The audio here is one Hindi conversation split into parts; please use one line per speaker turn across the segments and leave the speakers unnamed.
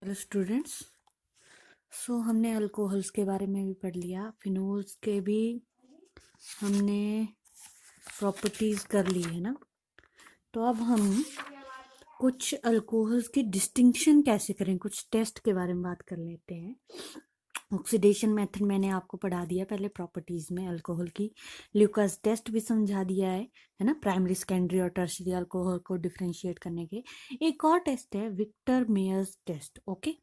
Hello students. हमने अल्कोहल्स के बारे में भी पढ़ लिया, फिनोल्स के भी हमने प्रॉपर्टीज़ कर ली है ना। तो अब हम कुछ अल्कोहल्स की डिस्टिंक्शन कैसे करें, कुछ टेस्ट के बारे में बात कर लेते हैं। ऑक्सीडेशन मेथड मैंने आपको पढ़ा दिया पहले प्रॉपर्टीज में अल्कोहल की। ल्यूकास टेस्ट भी समझा दिया है ना, प्राइमरी सेकेंडरी और टर्शियरी अल्कोहल को डिफरेंशिएट करने के। एक और टेस्ट है विक्टर मेयर्स टेस्ट। ओके,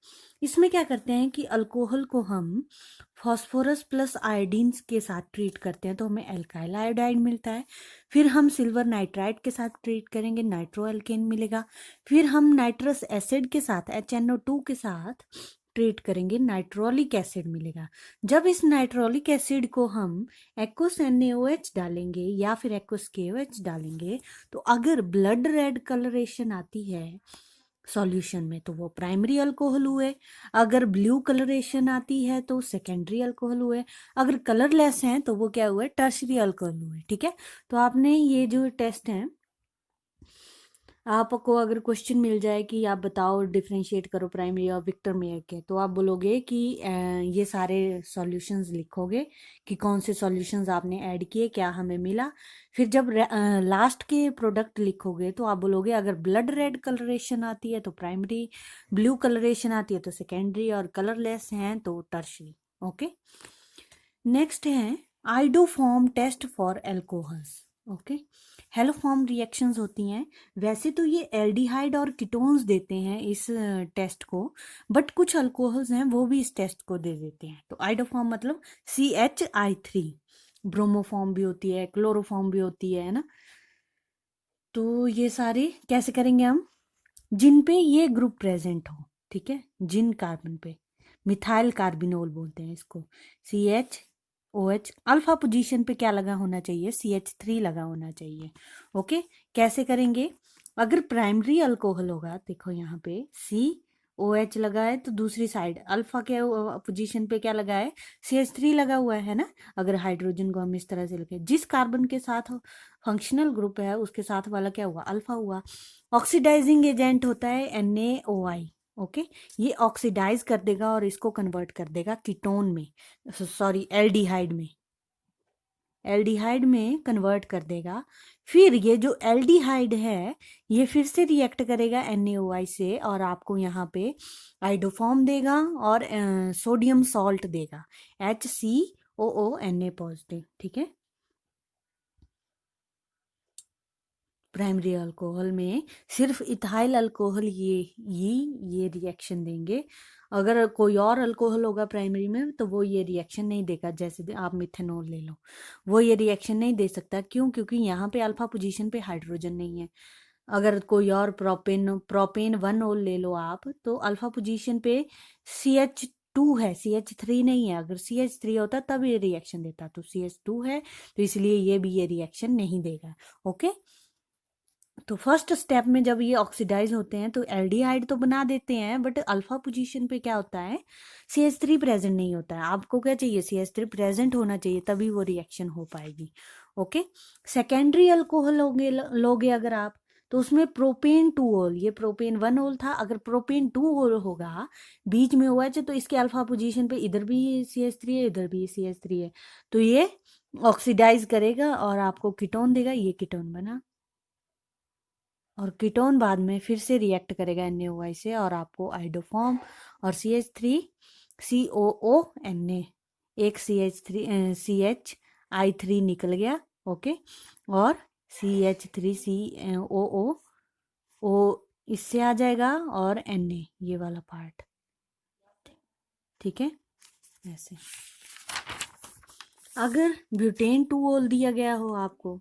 इसमें क्या करते हैं कि अल्कोहल को हम फॉस्फोरस प्लस आयोडीन के साथ ट्रीट करते हैं तो हमें एल्काइल आयोडाइड मिलता है। फिर हम सिल्वर नाइट्राइड के साथ ट्रीट करेंगे, नाइट्रो एल्केन मिलेगा। फिर हम नाइट्रस एसिड के साथ HNO2 के साथ ट्रीट करेंगे, नाइट्रोलिक एसिड मिलेगा। जब इस नाइट्रोलिक एसिड को हम एक्वस NaOH डालेंगे या फिर एक्वस KOH डालेंगे तो अगर ब्लड रेड कलरेशन आती है सॉल्यूशन में तो वो प्राइमरी अल्कोहल हुए, अगर ब्लू कलरेशन आती है तो सेकेंडरी अल्कोहल हुए, अगर कलरलेस हैं तो वो क्या हुए, टर्शरी अल्कोहल हुए। ठीक है, तो आपने ये जो टेस्ट हैं, आपको अगर क्वेश्चन मिल जाए कि आप बताओ डिफरेंशिएट करो प्राइमरी और विक्टर मेयर के, तो आप बोलोगे कि ये सारे सॉल्यूशंस लिखोगे कि कौन से सॉल्यूशंस आपने ऐड किए, क्या हमें मिला। फिर जब लास्ट के प्रोडक्ट लिखोगे तो आप बोलोगे अगर ब्लड रेड कलरेशन आती है तो प्राइमरी, ब्लू कलरेशन आती है तो सेकेंडरी और कलरलेस हैं तो टर्शरी। ओके, नेक्स्ट है iodoform test for alcohols. Okay, haloform reactions होती हैं। वैसे तो ये एल्डिहाइड और कीटोन्स देते हैं इस टेस्ट को, बट कुछ अल्कोहल्स हैं वो भी इस टेस्ट को दे देते हैं। तो आइडोफॉर्म मतलब CHI3। ब्रोमोफॉर्म भी होती है, क्लोरोफॉर्म भी होती है ना। तो ये सारे कैसे करेंगे हम, जिन पे ये ग्रुप प्रेजेंट हो। ठीक है, जिन कार्बन पे, मिथाइल कार्बिनोल बोलते हैं इसको। CHOH अल्फा पोजीशन पे क्या लगा होना चाहिए, CH3 लगा होना चाहिए। ओके, कैसे करेंगे, अगर प्राइमरी अल्कोहल होगा, देखो यहाँ पे COH लगा है तो दूसरी साइड अल्फा के पोजीशन पे क्या लगा है, CH3 लगा हुआ है ना। अगर हाइड्रोजन को हम इस तरह से लिखे, जिस कार्बन के साथ फंक्शनल ग्रुप है उसके साथ वाला क्या हुआ, अल्फा हुआ। ऑक्सीडाइजिंग एजेंट होता है NaOI। ओके, ये ऑक्सीडाइज कर देगा और इसको कन्वर्ट कर देगा कीटोन में, सॉरी एल्डिहाइड में कन्वर्ट कर देगा। फिर ये जो एल्डिहाइड है ये फिर से रिएक्ट करेगा NaOI से और आपको यहाँ पे आइडोफॉर्म देगा और सोडियम सॉल्ट देगा, HCOO Na पॉजिटिव। ठीक है, प्राइमरी अल्कोहल में सिर्फ इथाइल अल्कोहल ये रिएक्शन देंगे। अगर कोई और अल्कोहल होगा प्राइमरी में तो वो ये रिएक्शन नहीं देगा। जैसे आप मिथेनॉल ले लो, वो ये रिएक्शन नहीं दे सकता। क्यों, क्योंकि यहाँ पे अल्फा पोजीशन पे हाइड्रोजन नहीं है। अगर कोई और प्रोपेन 1 ओल ले लो आप, तो अल्फा पोजीशन पे CH2 है, CH3 नहीं है। अगर CH3 होता तब ये रिएक्शन देता, तो CH2 है तो इसलिए ये भी ये रिएक्शन नहीं देगा। ओके, तो फर्स्ट स्टेप में जब ये ऑक्सीडाइज होते हैं तो एल्डिहाइड तो बना देते हैं, बट अल्फा पोजीशन पे क्या होता है, CH3 प्रेजेंट नहीं होता है। आपको क्या चाहिए, CH3 प्रेजेंट होना चाहिए तभी वो रिएक्शन हो पाएगी। ओके, सेकेंडरी अल्कोहल लोगे अगर आप, तो उसमें प्रोपेन 2 ओल, ये प्रोपेन 1 ओल था, अगर प्रोपेन 2 ओल होगा बीच में हुआ है तो इसके अल्फा पोजीशन पे इधर भी CH3 है इधर भी CH3 है, तो ये ऑक्सीडाइज करेगा और आपको कीटोन देगा, ये कीटोन बना। और कीटोन बाद में फिर से रिएक्ट करेगा NaOI से और आपको आइडोफॉर्म और CH3 COO एक CHI3 निकल गया। ओके, और CH3COO ओ इससे आ जाएगा और Na ये वाला पार्ट। ठीक है, ऐसे। अगर ब्यूटेन 2 ओल दिया गया हो आपको,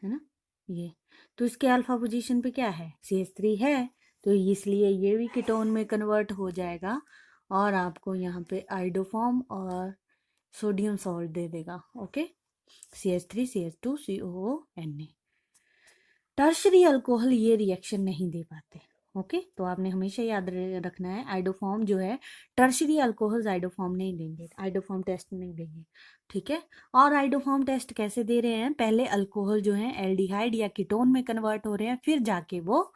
है ना, ये, तो इसके अल्फा पोजीशन पे क्या है, CH3 है, तो इसलिए ये भी कीटोन में कन्वर्ट हो जाएगा और आपको यहाँ पे आइडोफॉर्म और सोडियम सॉल्ट दे देगा। Okay, CH3 CH2 COO Na। Tertiary alcohol ये रिएक्शन नहीं दे पाते। ओके, तो आपने हमेशा याद रखना है, आइडोफॉर्म जो है, टर्शरी अल्कोहल्स आइडोफॉर्म नहीं देंगे, आइडोफॉर्म टेस्ट नहीं देंगे। ठीक है, और आइडोफॉर्म टेस्ट कैसे दे रहे हैं, पहले अल्कोहल जो है एल्डिहाइड या कीटोन में कन्वर्ट हो रहे हैं, फिर जाके वो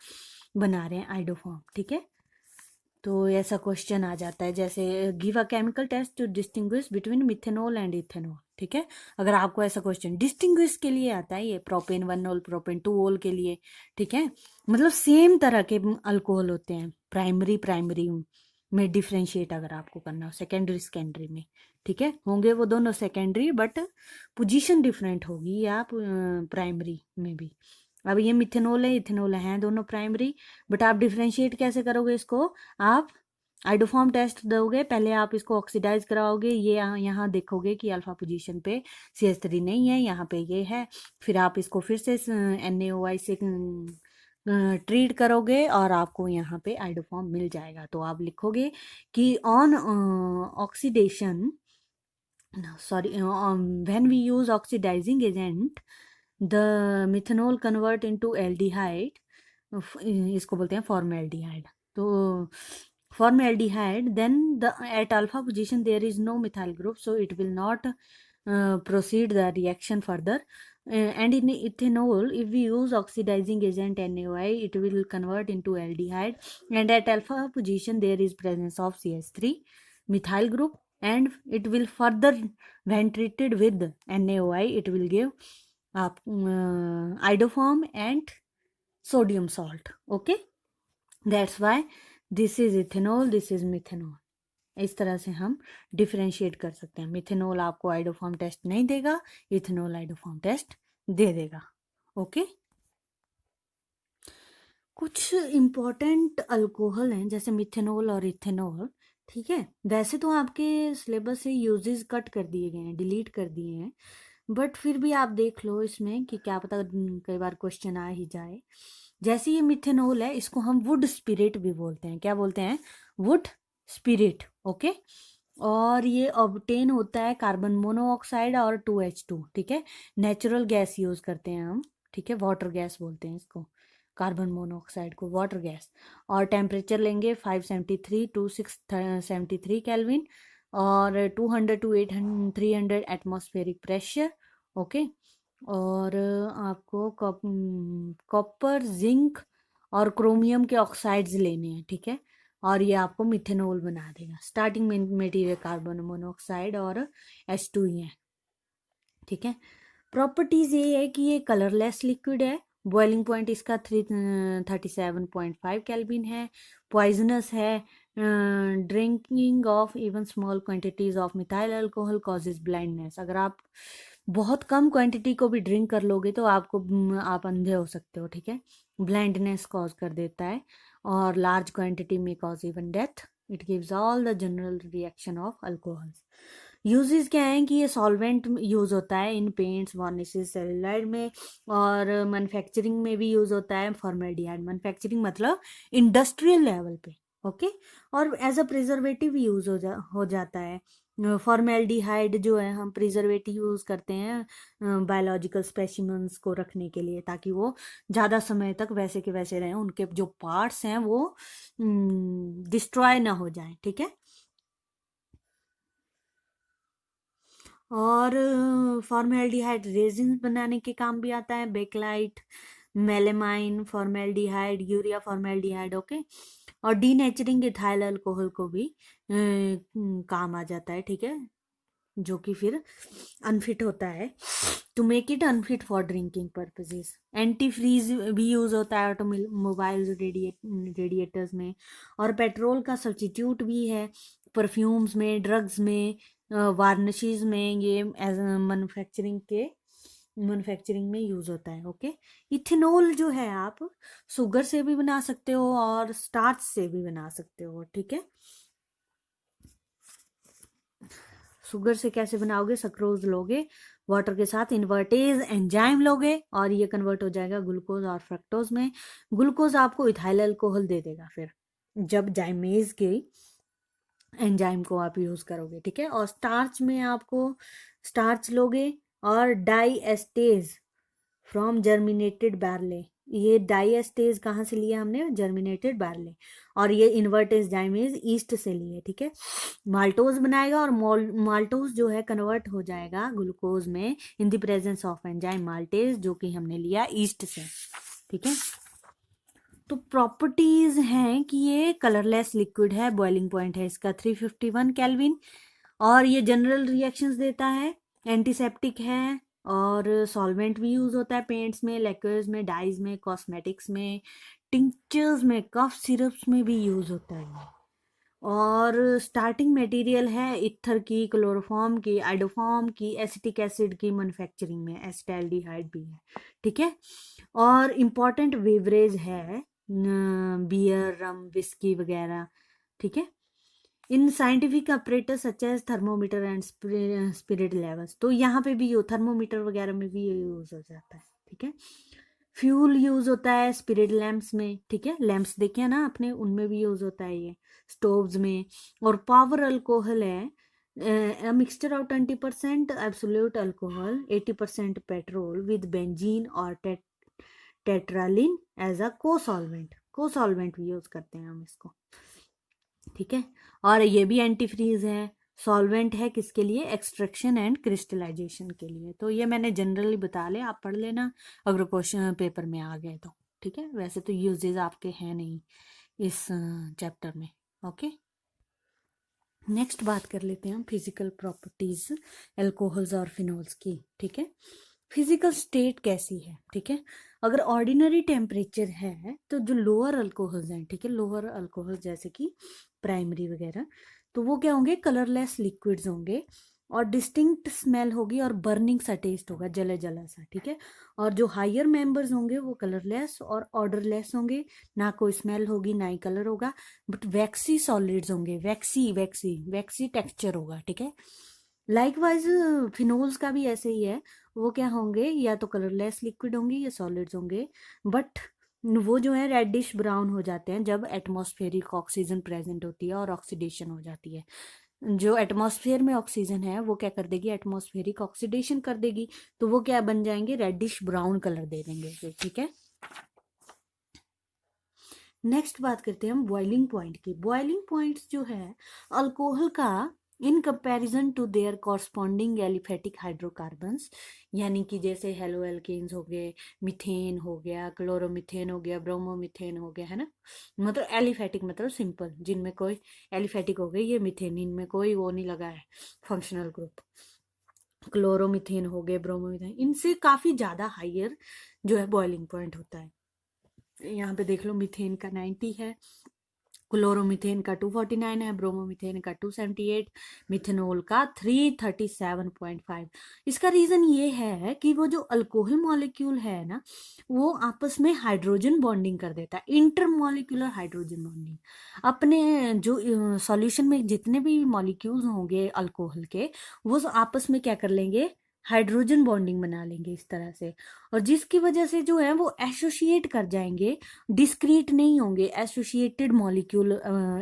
बना रहे हैं आइडोफॉर्म। ठीक है, तो ऐसा क्वेश्चन आ जाता है, जैसे give a chemical test to distinguish between methanol and ethanol. ठीक है, अगर आपको ऐसा क्वेश्चन डिस्टिंग्विश के लिए आता है, ये प्रोपेन 1 ओल प्रोपेन 2 ओल के लिए। ठीक है, मतलब सेम तरह के अल्कोहल होते हैं, प्राइमरी प्राइमरी में डिफ्रेंशिएट अगर आपको करना हो, सेकेंडरी सेकेंडरी में। ठीक है, होंगे वो दोनों सेकेंडरी, बट पोजीशन डिफरेंट होगी या प्राइमरी में भी। अब ये मिथेनॉल है, इथेनॉल है, दोनों प्राइमरी, बट आप डिफ्रेंशिएट कैसे करोगे इसको? आप आइडोफॉर्म टेस्ट दोगे, पहले आप इसको ऑक्सीडाइज कराओगे, ये यहाँ देखोगे कि अल्फा पोजीशन पे CH3 नहीं है, यहाँ पे ये है, फिर आप इसको फिर से NaOI से ट्रीट करोगे और आपको यहाँ पे आइडोफॉर्म मिल जाएगा। तो आप लिखोगे कि on oxidation, sorry, when we use oxidizing agent, the methanol convert into aldehyde, इसको बोलते हैं formaldehyde। तो formaldehyde, then at alpha position there is no methyl group, so it will not proceed the reaction further. And in ethanol, if we use oxidizing agent NaOI, it will convert into aldehyde, and at alpha position there is presence of CH3 methyl group, and it will further, when treated with NaOI, it will give up iodoform and sodium salt. Okay, that's why this is ethanol, this is methanol। इस तरह से हम डिफरेंशिएट कर सकते हैं। मिथेनॉल आपको आइडोफॉर्म टेस्ट नहीं देगा, इथेनॉल आइडोफॉर्म टेस्ट दे देगा। ओके, कुछ इम्पोर्टेंट अल्कोहल हैं जैसे मिथेनॉल और इथेनॉल। ठीक है, वैसे तो आपके सिलेबस से यूजेस कट कर दिए गए हैं, डिलीट कर दिए हैं, बट फिर भी आप देख लो इसमें कि क्या पता कई बार क्वेश्चन आ ही जाए। जैसे ये मिथेनॉल है, इसको हम वुड स्पिरिट भी बोलते हैं। क्या बोलते हैं? Would spirit. ओके, और ये ऑब्टेन होता है कार्बन मोनोऑक्साइड और 2H2। ठीक है, नेचुरल गैस यूज करते हैं हम। ठीक है, वाटर गैस बोलते हैं इसको, कार्बन मोनोऑक्साइड को वाटर गैस। और टेम्परेचर लेंगे 573 टू 673 केल्विन, और 200 टू 800 300 एटमॉस्फेरिक प्रेशर। ओके, और आपको कॉपर, जिंक और क्रोमियम के ऑक्साइड्स लेने हैं। ठीक है, और ये आपको मिथेनॉल बना देगा। स्टार्टिंग मटेरियल कार्बन मोनोऑक्साइड और H2 ही है। ठीक है, प्रॉपर्टीज ये है कि ये कलरलेस लिक्विड है, बॉइलिंग पॉइंट इसका 37.5 केल्विन है, पॉइजनस है, drinking of even small quantities of methyl alcohol causes blindness. अगर आप बहुत कम क्वांटिटी को भी ड्रिंक कर लोगे तो आपको आप अंधे हो सकते हो। ठीक है, ब्लाइंडनेस कॉज कर देता है, और लार्ज क्वांटिटी में cause even death. It gives all the general reaction of alcohols. Uses क्या है कि ये सॉल्वेंट यूज होता है इन पेंट्स, वार्निशेस, सेलुलाइड में, और मैन्युफैक्चरिंग में भी यूज होता है। फॉर्मेल्डिहाइड मैन्युफैक्चरिंग मतलब इंडस्ट्रियल लेवल पे। ओके, और एज अ प्रिजर्वेटिव यूज हो जाता है। फॉर्मेल्डिहाइड जो है हम प्रिजर्वेटिव यूज करते हैं बायोलॉजिकल स्पेसिमेंस को रखने के लिए, ताकि वो ज़्यादा समय तक वैसे के वैसे रहें, उनके जो पार्ट्स हैं वो डिस्ट्रॉय ना हो जाए। ठीक है, और फॉर्मेल्डिहाइड रेजिन बनाने के काम भी आता है, bakelite, melamine, formaldehyde, urea formaldehyde. Okay, और डीनेचरिंग इथाइल अल्कोहल को भी काम आ जाता है। ठीक है, जो कि फिर अनफिट होता है, to make it unfit for drinking purposes. Anti freeze भी यूज होता है ऑटोमोबाइल्स, रेडिएटर्स में, और पेट्रोल का सब्स्टिट्यूट भी है परफ्यूम्स में, ड्रग्स में, वार्निशेस में। ये एज मैन्युफैक्चरिंग में यूज होता है। ओके, इथेनॉल जो है आप शुगर से भी बना सकते हो और स्टार्च से भी बना सकते हो। ठीक है, शुगर से कैसे बनाओगे? सक्रोज लोगे, वाटर के साथ इन्वर्टेज एंजाइम लोगे, और ये कन्वर्ट हो जाएगा ग्लूकोज और फ्रक्टोज में। ग्लूकोज आपको इथाइल अल्कोहल दे देगा फिर जब जाइमेज के एंजाइम को आप यूज करोगे। ठीक है, और स्टार्च में आपको स्टार्च लोगे और diastase from germinated barley. ये डाई एस्टेज कहाँ से लिया हमने? Germinated barley. और ये इन्वर्टेज जाइमेज ईस्ट से लिए। ठीक है, माल्टोज बनाएगा, और माल्टोज जो है कन्वर्ट हो जाएगा ग्लूकोज में in the presence of enzyme maltase, जो कि हमने लिया ईस्ट से। ठीक है, तो प्रॉपर्टीज हैं कि ये कलरलेस लिक्विड है, बॉइलिंग पॉइंट है इसका 351 केल्विन, और ये जनरल रिएक्शंस देता है, एंटीसेप्टिक है, और सॉल्वेंट भी यूज होता है पेंट्स में, लेक्वर्स में, डाइज में, कॉस्मेटिक्स में, टिंक्चर्स में, कफ सिरप्स में भी यूज होता है। और स्टार्टिंग मटेरियल है इथर की, क्लोरोफॉर्म की, आइडोफॉर्म की, एसिटिक एसिड की मैन्युफैक्चरिंग में, एसिटाल्डिहाइड भी है, ठीक है। और इम्पॉर्टेंट बेवरेज है बियर, रम, विस्की वगैरह, ठीक है। In scientific apparatus such as thermometer and spirit levels, तो यहाँ पे भी थर्मोमीटर वगैरह में भी ये यूज हो जाता है, ठीक है। फ्यूल यूज होता है स्पिरिट लैम्प्स में, ठीक है, लैम्प्स देखे ना आपने, उनमें भी यूज होता है ये, स्टोव्स में। और पावर अल्कोहल है mixture of 20% absolute alcohol, 80% petrol with benzene और टेट्रालिन एज अ को सॉल्वेंट भी यूज करते हैं हम इसको, ठीक है। और ये भी एंटी फ्रीज है, सॉल्वेंट है किसके लिए, एक्सट्रैक्शन एंड क्रिस्टलाइजेशन के लिए। तो ये मैंने जनरली बता ले, आप पढ़ लेना अगर क्वेश्चन पेपर में आ गए तो, ठीक है। वैसे तो यूजेस आपके हैं नहीं इस चैप्टर में, ओके। नेक्स्ट बात कर लेते हैं हम फिजिकल प्रॉपर्टीज एल्कोहल्स और फिनोल्स की, ठीक है। फिजिकल स्टेट कैसी है, ठीक है। अगर ऑर्डिनरी टेम्परेचर है तो जो लोअर अल्कोहल्स हैं, ठीक है, लोअर अल्कोहल जैसे कि प्राइमरी वगैरह, तो वो क्या होंगे, कलरलेस लिक्विड्स होंगे, और डिस्टिंक्ट स्मेल होगी और बर्निंग सा टेस्ट होगा, जला जला सा, ठीक है। और जो हायर मेंबर्स होंगे वो कलरलेस और ऑर्डरलेस होंगे, ना कोई स्मेल होगी ना ही कलर होगा, बट वैक्सी सॉलिड्स होंगे, वैक्सी वैक्सी वैक्सी टेक्सचर होगा, ठीक है। लाइकवाइज फिनोल्स का भी ऐसे ही है, वो क्या होंगे, या तो कलरलेस लिक्विड होंगे या सॉलिड्स होंगे, बट वो जो है रेडिश ब्राउन हो जाते हैं जब एटमॉस्फेरिक ऑक्सीजन प्रेजेंट होती है और ऑक्सीडेशन हो जाती है। जो एटमॉस्फेयर में ऑक्सीजन है वो क्या कर देगी, एटमॉस्फेरिक ऑक्सीडेशन कर देगी, तो वो क्या बन जाएंगे, रेडिश ब्राउन कलर दे देंगे, ठीक है। नेक्स्ट बात करते हैं हम बॉइलिंग पॉइंट की। बॉइलिंग पॉइंट्स जो है अल्कोहल का in comparison to their corresponding aliphatic hydrocarbons, यानी कि जैसे हेलो एल्केन्स हो गए, मिथेन हो गया, क्लोरोमिथेन हो गया, ब्रोमोमिथेन हो गया, है ना। मतलब एलिफेटिक मतलब सिंपल, जिनमें कोई एलिफेटिक हो गई, ये मिथेन, इनमें कोई वो नहीं लगा है फंक्शनल ग्रुप। क्लोरोमिथेन हो गए, ब्रोमोमिथेन, इनसे काफी ज्यादा हाइयर जो है बॉइलिंग पॉइंट होता है। यहाँ पे देख लो, मिथेन का 90 है, क्लोरोमिथेन का 249 है, ब्रोमोमिथेन का 278, मिथेनॉल का 337.5। इसका रीजन ये है कि वो जो अल्कोहल मॉलिक्यूल है ना, वो आपस में हाइड्रोजन बॉन्डिंग कर देता है, इंटरमॉलिक्यूलर हाइड्रोजन बॉन्डिंग। अपने जो सॉल्यूशन में जितने भी मॉलिक्यूल्स होंगे अल्कोहल के, वो आपस में क्या कर लेंगे, हाइड्रोजन बॉन्डिंग बना लेंगे इस तरह से, और जिसकी वजह से जो है वो एसोसिएट कर जाएंगे, डिस्क्रीट नहीं होंगे, एसोसिएटेड मॉलिक्यूल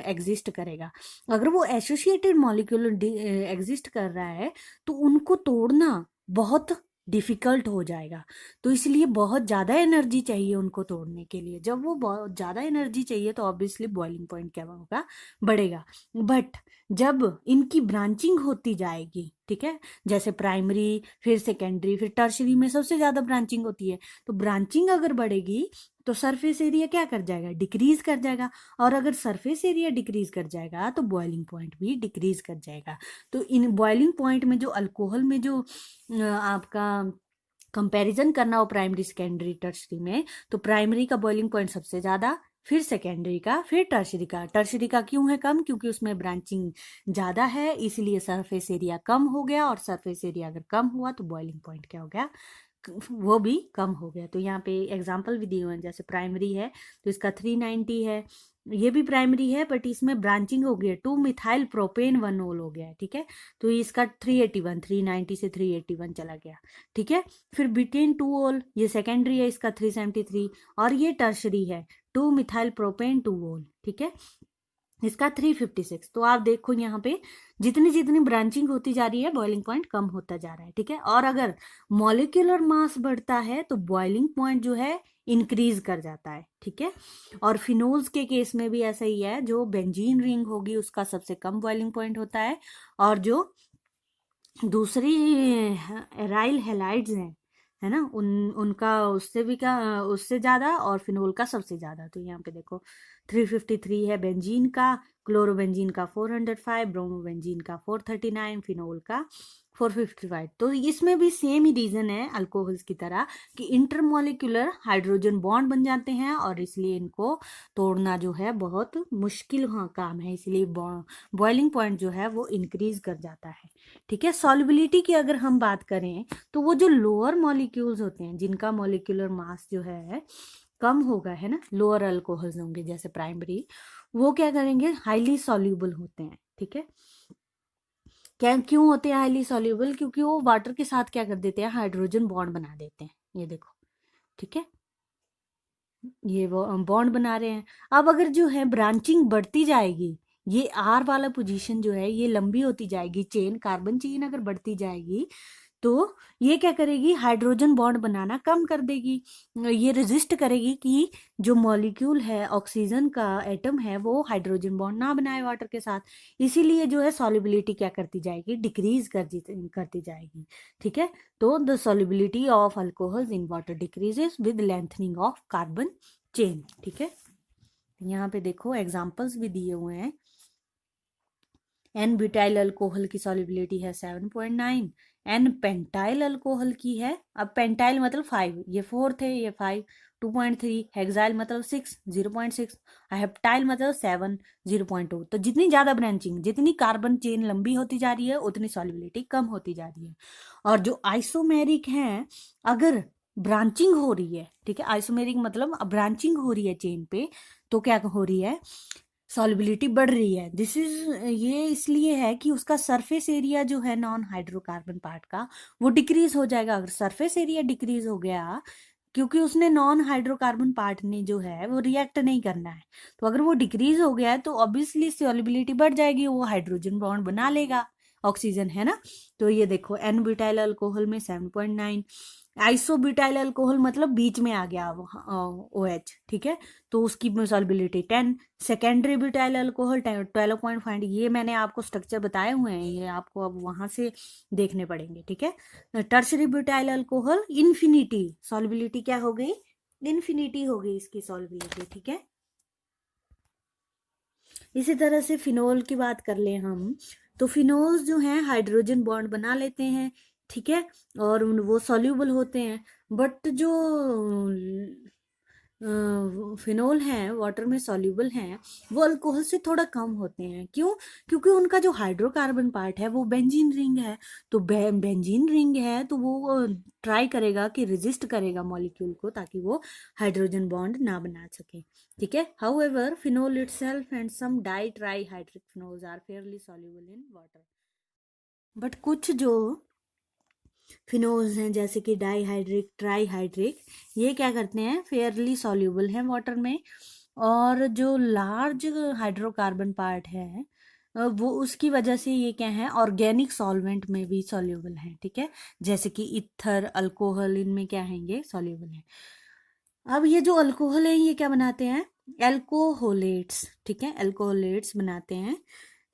एग्जिस्ट करेगा। अगर वो एसोसिएटेड मॉलिक्यूल एग्जिस्ट कर रहा है तो उनको तोड़ना बहुत डिफिकल्ट हो जाएगा, तो इसलिए बहुत ज़्यादा एनर्जी चाहिए उनको तोड़ने के लिए। जब वो बहुत ज़्यादा एनर्जी चाहिए तो ऑब्वियसली बॉइलिंग पॉइंट क्या होगा, बढ़ेगा। बट जब इनकी ब्रांचिंग होती जाएगी, ठीक है, जैसे प्राइमरी, फिर सेकेंडरी, फिर टर्शरी में सबसे ज़्यादा ब्रांचिंग होती है, तो ब्रांचिंग अगर बढ़ेगी तो सरफेस एरिया क्या कर जाएगा, डिक्रीज कर जाएगा, और अगर सरफेस एरिया डिक्रीज कर जाएगा तो बॉइलिंग पॉइंट भी डिक्रीज कर जाएगा। तो इन बॉइलिंग पॉइंट में जो अल्कोहल में जो आपका कंपैरिजन करना हो प्राइमरी सेकेंडरी टर्शरी में, तो प्राइमरी का बॉइलिंग पॉइंट सबसे ज़्यादा, फिर सेकेंडरी का, फिर टर्शरी का। टर्शरी का क्यों है कम, क्योंकि उसमें ब्रांचिंग ज़्यादा है, इसलिए सरफेस एरिया कम हो गया, और सरफेस एरिया अगर कम हुआ तो बॉइलिंग पॉइंट क्या हो गया, वो भी कम हो गया। तो यहाँ पे एग्जांपल भी दिए हुए हैं, जैसे प्राइमरी है तो इसका 390 है, ये भी प्राइमरी है बट इसमें ब्रांचिंग हो गई है, 2 मिथाइल प्रोपेन 1 ओल हो गया है, ठीक है। तो इसका 381, 390 से 381 चला गया, ठीक है। फिर बिटेन 2 ओल, ये सेकेंडरी है, इसका 373, और ये टर्शरी है 2 मिथाइल प्रोपेन 2 ओल, ठीक है, इसका 356। तो आप देखो यहाँ पे जितनी जितनी ब्रांचिंग होती जा रही है बॉइलिंग पॉइंट कम होता जा रहा है, ठीक है। और अगर मॉलिक्यूलर मास बढ़ता है तो बॉइलिंग पॉइंट जो है इंक्रीज कर जाता है, ठीक है। और फिनोल्स के केस में भी ऐसा ही है, जो बेंजीन रिंग होगी उसका सबसे कम बॉइलिंग पॉइंट होता है, और जो दूसरी एराइल हैलाइड्स हैं, है ना, उनका उससे भी का उससे ज़्यादा और फिनोल का सबसे ज़्यादा। तो यहाँ पे देखो 353 है बेंजीन का, क्लोरोबेंजीन का 405, ब्रोमोबेंजीन का 439, फिनोल का 455। तो इसमें भी सेम ही रीज़न है अल्कोहल्स की तरह कि इंटरमोलिकुलर हाइड्रोजन बॉन्ड बन जाते हैं और इसलिए इनको तोड़ना जो है बहुत मुश्किल काम है, इसलिए बॉइलिंग पॉइंट जो है वो इंक्रीज कर जाता है। ठीक है, सॉल्युबिलिटी की अगर हम बात करें तो वो जो लोअर मॉलिक्यूल्स होते हैं जिनका मॉलिक्यूलर मास जो है कम होगा, है ना, लोअर अल्कोहल्स होंगे जैसे प्राइमरी, वो क्या करेंगे, हाईली सॉल्यूबल होते हैं। ठीक है, क्या क्यों होते हैं हाईली सॉल्यूबल, क्योंकि वो वाटर के साथ क्या कर देते हैं, हाइड्रोजन बॉन्ड बना देते हैं। ये देखो, ठीक है, ये वो बॉन्ड बना रहे हैं। अब अगर जो है ब्रांचिंग बढ़ती जाएगी, ये आर वाला पोजीशन जो है ये लंबी होती जाएगी, चेन कार्बन चेन अगर बढ़ती जाएगी तो ये क्या करेगी, हाइड्रोजन बॉन्ड बनाना कम कर देगी। ये रेजिस्ट करेगी कि जो मॉलिक्यूल है, ऑक्सीजन का एटम है, वो हाइड्रोजन बॉन्ड ना बनाए वाटर के साथ। इसीलिए जो है सॉल्युबिलिटी क्या करती जाएगी, डिक्रीज करती जाएगी। ठीक है, तो the solubility of alcohols in water decreases with lengthening of carbon chain. ठीक है, यहाँ पे देखो एग्जांपल्स भी दिए हुए हैं। एन ब्यूटाइल अल्कोहल की सॉल्युबिलिटी है 7.9, एन पेंटाइल अल्कोहल की है, अब पेंटाइल मतलब 5, ये 4 थे, ये 5, 2.3, हेक्साइल मतलब 6, 0.6, हेप्टाइल मतलब 7, 0.2। तो जितनी ज़्यादा ब्रांचिंग, जितनी कार्बन चेन लंबी होती जा रही है उतनी सॉल्युबिलिटी कम होती जा रही है। और जो आइसोमेरिक हैं, अगर ब्रांचिंग हो रही है, ठीक है, आइसोमेरिक मतलब ब्रांचिंग हो रही है चेन पे, तो क्या हो रही है, सॉल्युबिलिटी बढ़ रही है। दिस इज, ये इसलिए है कि उसका सरफेस एरिया जो है नॉन हाइड्रोकार्बन पार्ट का वो डिक्रीज हो जाएगा। अगर सरफेस एरिया डिक्रीज हो गया, क्योंकि उसने नॉन हाइड्रोकार्बन पार्ट ने जो है वो रिएक्ट नहीं करना है, तो अगर वो डिक्रीज हो गया है तो ऑब्वियसली सॉल्युबिलिटी बढ़ जाएगी, वो हाइड्रोजन बॉन्ड बना लेगा ऑक्सीजन, है ना। तो ये देखो एन ब्यूटाइल अल्कोहल में 7.9, आइसोब्यूटाइल अल्कोहल मतलब बीच में आ गया OH, ठीक है, तो उसकी सॉल्युबिलिटी 10, सेकेंडरी ब्यूटाइल अल्कोहल 12.5। ये मैंने आपको स्ट्रक्चर बताए हुए हैं, ये आपको अब वहां से देखने पड़ेंगे। ठीक है, tertiary butyl alcohol infinity, solubility क्या हो गई, इन्फिनिटी हो गई इसकी सॉल्युबिलिटी। ठीक है, इसी तरह से फिनोल की बात कर ले हम, तो फिनोल्स जो हैं हाइड्रोजन बॉन्ड बना लेते हैं। ठीक है, और वो सॉल्यूबल होते हैं, बट जो फिनोल हैं वाटर में सॉल्यूबल हैं, वो अल्कोहल से थोड़ा कम होते हैं। क्यों, क्योंकि उनका जो हाइड्रोकार्बन पार्ट है वो बेंजीन रिंग है। तो बेंजीन रिंग है तो वो ट्राई करेगा कि रेजिस्ट करेगा मॉलिक्यूल को, ताकि वो हाइड्रोजन बॉन्ड ना बना सके। ठीक है, however phenol itself and some di trihydric phenols are fairly soluble in water. But कुछ जो फिनोल्स हैं जैसे कि डाईहाइड्रिक, ट्राईहाइड्रिक, ये क्या करते हैं, फेयरली सॉल्यूबल हैं वाटर में। और जो लार्ज हाइड्रोकार्बन पार्ट है वो उसकी वजह से ये क्या है, ऑर्गेनिक सॉल्वेंट में भी सॉल्यूबल है। ठीक है, जैसे कि इथर, अल्कोहल, इनमें क्या है, ये सॉल्यूबल है। अब ये जो अल्कोहल है ये क्या बनाते हैं, एल्कोहोलेट्स। ठीक है, एल्कोहोलेट्स बनाते हैं,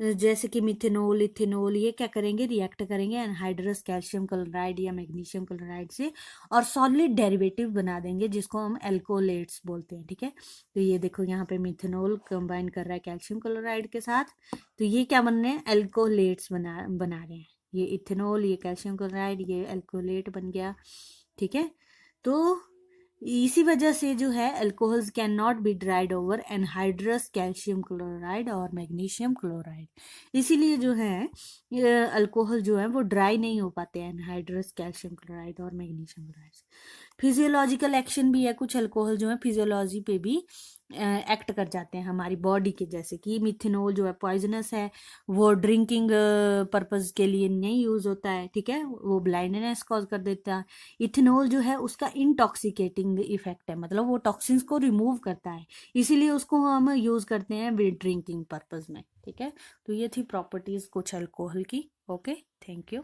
जैसे कि मिथेनॉल, इथेनॉल, ये क्या करेंगे, रिएक्ट करेंगे एनहाइड्रस कैल्शियम क्लोराइड या मैग्नीशियम क्लोराइड से और सॉलिड डेरिवेटिव बना देंगे जिसको हम एल्कोलेट्स बोलते हैं। ठीक है, तो ये देखो यहाँ पे मिथेनॉल कंबाइन कर रहा है कैल्शियम क्लोराइड के साथ, तो ये क्या बन रहे हैं, एल्कोलेट्स बना रहे हैं। ये इथेनॉल, ये कैल्शियम क्लोराइड, ये एल्कोलेट बन गया। ठीक है, तो इसी वजह से जो है alcohols can not be dried over anhydrous calcium chloride और मैग्नीशियम क्लोराइड। इसीलिए जो है अल्कोहल जो है वो ड्राई नहीं हो पाते हैं एनहाइड्रस कैल्शियम क्लोराइड और मैग्नीशियम क्लोराइड। फिजियोलॉजिकल एक्शन भी है, कुछ अल्कोहल जो है फिजियोलॉजी पे भी एक्ट कर जाते हैं हमारी बॉडी के, जैसे कि मिथेनॉल जो है पॉइजनस है, वो ड्रिंकिंग पर्पस के लिए नहीं यूज होता है। ठीक है, वो ब्लाइंडनेस कॉज कर देता है। इथेनॉल जो है उसका इंटॉक्सिकेटिंग इफेक्ट है, मतलब वो टॉक्सिन्स को रिमूव करता है, इसीलिए उसको हम यूज करते हैं ड्रिंकिंग पर्पस में। ठीक है, तो ये थी प्रॉपर्टीज कुछ अल्कोहल की। Okay, thank you.